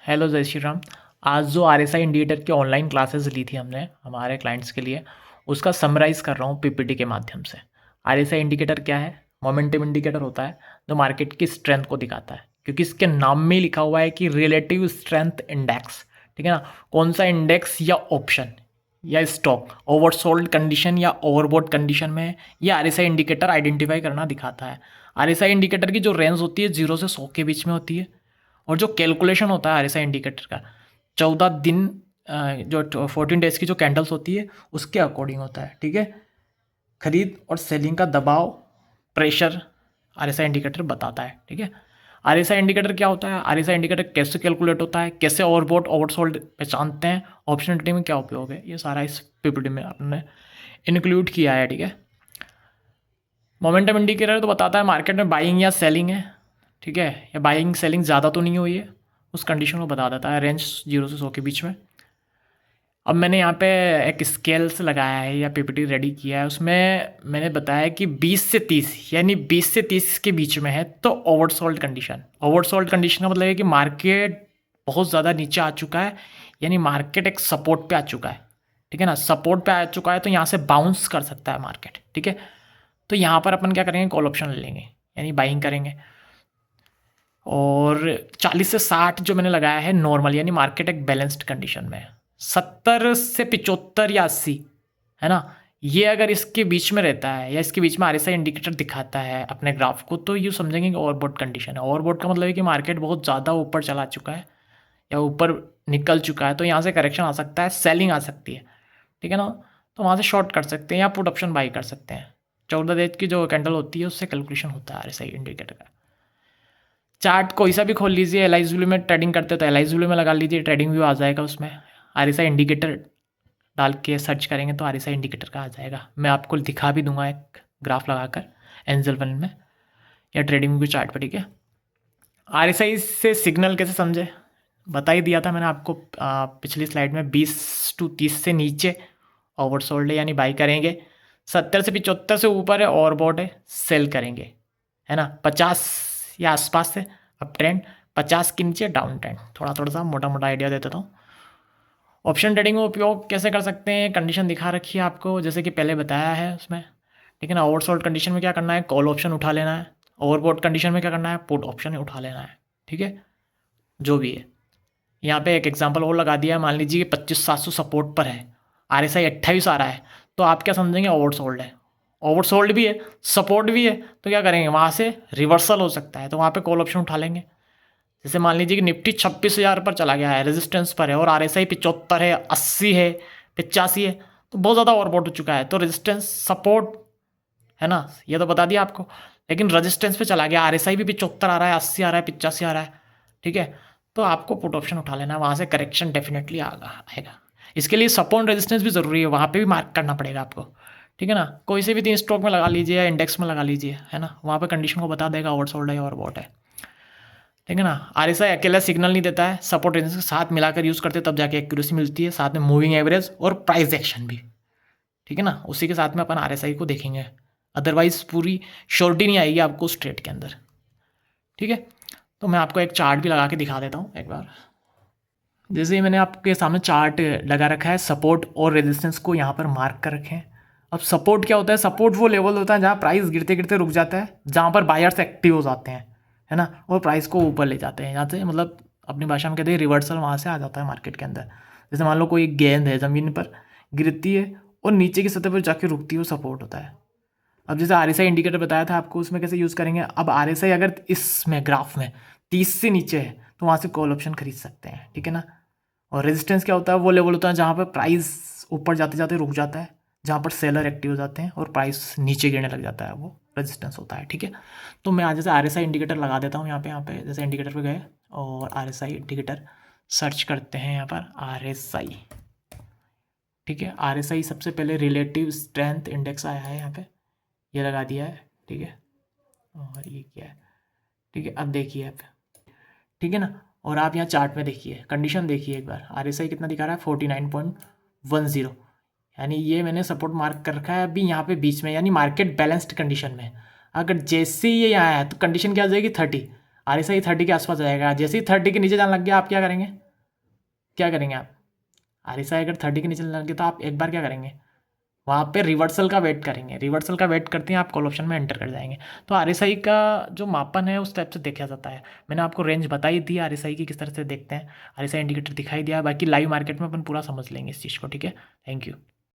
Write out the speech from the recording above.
Hello जय श्री राम। आज जो आरएसआई इंडिकेटर की ऑनलाइन क्लासेस ली थी हमने हमारे क्लाइंट्स के लिए, उसका समराइज़ कर रहा हूँ पीपीटी के माध्यम से। आरएसआई इंडिकेटर क्या है? मोमेंटम इंडिकेटर होता है जो मार्केट की स्ट्रेंथ को दिखाता है, क्योंकि इसके नाम में ही लिखा हुआ है कि रिलेटिव स्ट्रेंथ इंडेक्स। ठीक है ना? कौन सा इंडेक्स या ऑप्शन या स्टॉक ओवरसोल्ड कंडीशन या ओवरबॉट कंडीशन में है, ये आरएसआई इंडिकेटर आइडेंटिफाई करना दिखाता है। आरएसआई इंडिकेटर की जो रेंज होती है 0 से 100 के बीच में होती है, और जो कैलकुलेशन होता है आरएसआई इंडिकेटर का 14 दिन जो 14 डेज की जो कैंडल्स होती है उसके अकॉर्डिंग होता है। ठीक है? खरीद और सेलिंग का दबाव, प्रेशर आरएसआई इंडिकेटर बताता है। ठीक है? आरएसआई इंडिकेटर क्या होता है? आरएसआई इंडिकेटर कैसे कैलकुलेट होता है, कैसे ओवरबॉट ओवरसोल्ड पहचानते हैं, ऑप्शन ट्रेडिंग में क्या उपयोग है, ये सारा इस पीपीटी में आपने इंक्लूड किया है। ठीक है? मोमेंटम इंडिकेटर तो बताता है मार्केट में बाइंग या सेलिंग है। ठीक है? या बाइंग सेलिंग ज़्यादा तो नहीं हुई है, उस कंडीशन को बता देता है, रेंज 0 से 100 के बीच में। अब मैंने यहाँ पे एक स्केल्स लगाया है या पीपीटी रेडी किया है, उसमें मैंने बताया कि 20 से 30 यानी 20 से 30 के बीच में है तो ओवरसोल्ड कंडीशन। ओवरसोल्ड कंडीशन का मतलब है कि मार्केट बहुत ज़्यादा नीचे आ चुका है, यानी मार्केट एक सपोर्ट पे आ चुका है। ठीक है ना? सपोर्ट पे आ चुका है तो यहाँ से बाउंस कर सकता है मार्केट। ठीक है? तो यहाँ पर अपन क्या करेंगे, कॉल ऑप्शन ले लेंगे यानी बाइंग करेंगे। और 40 से 60 जो मैंने लगाया है नॉर्मल, यानी मार्केट एक बैलेंस्ड कंडीशन में है। 70 से 75 या 80 है ना, ये अगर इसके बीच में रहता है या इसके बीच में आरएसआई इंडिकेटर दिखाता है अपने ग्राफ को, तो यूँ समझेंगे कि ओवरबॉट कंडीशन है। ओवरबॉट का मतलब है कि मार्केट बहुत ज़्यादा ऊपर चला चुका है या ऊपर निकल चुका है, तो यहाँ से करेक्शन आ सकता है, सेलिंग आ सकती है। ठीक है ना? तो वहाँ से शॉर्ट कर सकते हैं या पुट ऑप्शन बाई कर सकते हैं। 14 डेज की जो कैंडल होती है उससे कैलकुलेशन होता है आरएसआई इंडिकेटर का। चार्ट कोई सा भी खोल लीजिए, एलाइज व्यू में ट्रेडिंग करते हो तो एलाइज व्यू में लगा लीजिए, ट्रेडिंग व्यू आ जाएगा उसमें। आरएसआई इंडिकेटर डाल के सर्च करेंगे तो आरएसआई इंडिकेटर का आ जाएगा। मैं आपको दिखा भी दूंगा एक ग्राफ लगाकर एंजल वन में या ट्रेडिंग व्यू चार्ट पर। ठीक है? आरएसआई से सिग्नल कैसे समझे, बता ही दिया था मैंने आपको पिछली स्लाइड में। 20 to 30 से नीचे ओवरसोल्ड है यानी बाई करेंगे, 70 से 75 से ऊपर है ओवरबॉट है, सेल करेंगे। है ना? 50 या आसपास से अप ट्रेंड, 50 के नीचे डाउन ट्रेंड। थोड़ा थोड़ा सा मोटा मोटा आइडिया दे देता हूँ। ऑप्शन ट्रेडिंग में उपयोग कैसे कर सकते हैं, कंडीशन दिखा रखी है आपको जैसे कि पहले बताया है उसमें। ठीक है ना? ओवरसोल्ड कंडीशन में क्या करना है, कॉल ऑप्शन उठा लेना है। ओवरबॉट कंडीशन में क्या करना है, पुट ऑप्शन उठा लेना है। ठीक है? जो भी है, यहाँ पे एक एग्जांपल और लगा दिया है। मान लीजिए कि 25,700 सपोर्ट पर है, आरएसआई 28 आ रहा है, तो आप क्या समझेंगे, ओवरसोल्ड है। ओवरसोल्ड भी है, सपोर्ट भी है, तो क्या करेंगे, वहाँ से रिवर्सल हो सकता है, तो वहाँ पे कॉल ऑप्शन उठा लेंगे। जैसे मान लीजिए कि निफ्टी 26,000 पर चला गया है, रेजिस्टेंस पर है, और आरएसआई 75 है, 80 है, 85 है, तो बहुत ज़्यादा ओवरबॉट हो चुका है। तो रेजिस्टेंस सपोर्ट है ना, ये तो बता दिया आपको। लेकिन रेजिस्टेंस पे चला गया, आरएसआई भी 75 आ रहा है, 80 आ रहा है, 85 आ रहा है। ठीक है? तो आपको पुट ऑप्शन उठा लेना है, वहाँ से करेक्शन डेफिनेटली आएगा। इसके लिए सपोर्ट रेजिस्टेंस भी ज़रूरी है, वहाँ पे भी मार्क करना पड़ेगा आपको। ठीक है ना? कोई से भी 3 स्टॉक में लगा लीजिए या इंडेक्स में लगा लीजिए, है ना, वहाँ पे कंडीशन को बता देगा ओवरसोल्ड है और बॉट है। ठीक है ना? आरएसआई अकेला सिग्नल नहीं देता है, सपोर्ट रेजिस्टेंस के साथ मिलाकर यूज़ करते हैं तब जाके एक्यूरेसी मिलती है, साथ में मूविंग एवरेज और प्राइस एक्शन भी। ठीक है ना? उसी के साथ में अपन आरएसआई को देखेंगे, अदरवाइज पूरी श्योरिटी नहीं आएगी आपको उस ट्रेड के अंदर। ठीक है? तो मैं आपको एक चार्ट भी लगा के दिखा देता हूँ एक बार। जैसे ही मैंने आपके सामने चार्ट लगा रखा है, सपोर्ट और रेजिस्टेंस को यहाँ पर मार्क कर रखे हैं। अब सपोर्ट क्या होता है, सपोर्ट वो लेवल होता है जहाँ प्राइस गिरते गिरते रुक जाता है, जहाँ पर बायर्स एक्टिव हो जाते हैं, है ना, और प्राइस को ऊपर ले जाते हैं। यहाँ से मतलब अपनी भाषा में कहते हैं रिवर्सल, वहाँ से आ जाता है मार्केट के अंदर। जैसे मान लो कोई गेंद है ज़मीन पर गिरती है और नीचे की सतह पर जाके रुकती है, वो सपोर्ट होता है। अब जैसे आरएसआई इंडिकेटर बताया था आपको, उसमें कैसे यूज़ करेंगे। अब आरएसआई अगर इसमें ग्राफ में 30 से नीचे है तो वहाँ से कॉल ऑप्शन खरीद सकते हैं। ठीक है ना? और रेजिस्टेंस क्या होता है, वो लेवल होता है जहाँ पर प्राइस ऊपर जाते जाते रुक जाता है, जहाँ पर सेलर एक्टिव हो जाते हैं और प्राइस नीचे गिरने लग जाता है, वो रेजिस्टेंस होता है। ठीक है? तो मैं आज जैसे आरएसआई इंडिकेटर लगा देता हूँ यहाँ पे जैसे इंडिकेटर पे गए और आरएसआई इंडिकेटर सर्च करते हैं यहाँ पर आरएसआई। ठीक है? आरएसआई सबसे पहले रिलेटिव स्ट्रेंथ इंडेक्स आया है यहाँ पे, ये लगा दिया है। ठीक है? और ये क्या है, ठीक है, अब देखिए आप, ठीक है ना, और आप यहाँ चार्ट में देखिए, कंडीशन देखिए एक बार, आरएसआई कितना दिखा रहा है, 49.10, यानी ये मैंने सपोर्ट मार्क कर रखा है अभी यहाँ पे बीच में, यानी मार्केट बैलेंस्ड कंडीशन में। अगर जैसे ही ये यहाँ आया तो कंडीशन क्या आ जाएगी, 30। RSI 30 के आसपास जाएगा। जैसे ही 30 के नीचे जाने लग गया, आप क्या करेंगे? क्या करेंगे आप? RSI अगर 30 के नीचे जाने लग गया तो आप एक बार क्या करेंगे? वहाँ पे रिवर्सल का वेट करेंगे। रिवर्सल का वेट करते हैं आप कॉल ऑप्शन में एंटर कर जाएंगे। तो RSI का जो मापन है उस टाइप से देखा जाता है। मैंने आपको रेंज बताई थी RSI की किस तरह से देखते हैं। RSI इंडिकेटर दिखाई दिया, बाकी लाइव मार्केट में अपन पूरा समझ लेंगे इस चीज़ को। ठीक है, थैंक यू।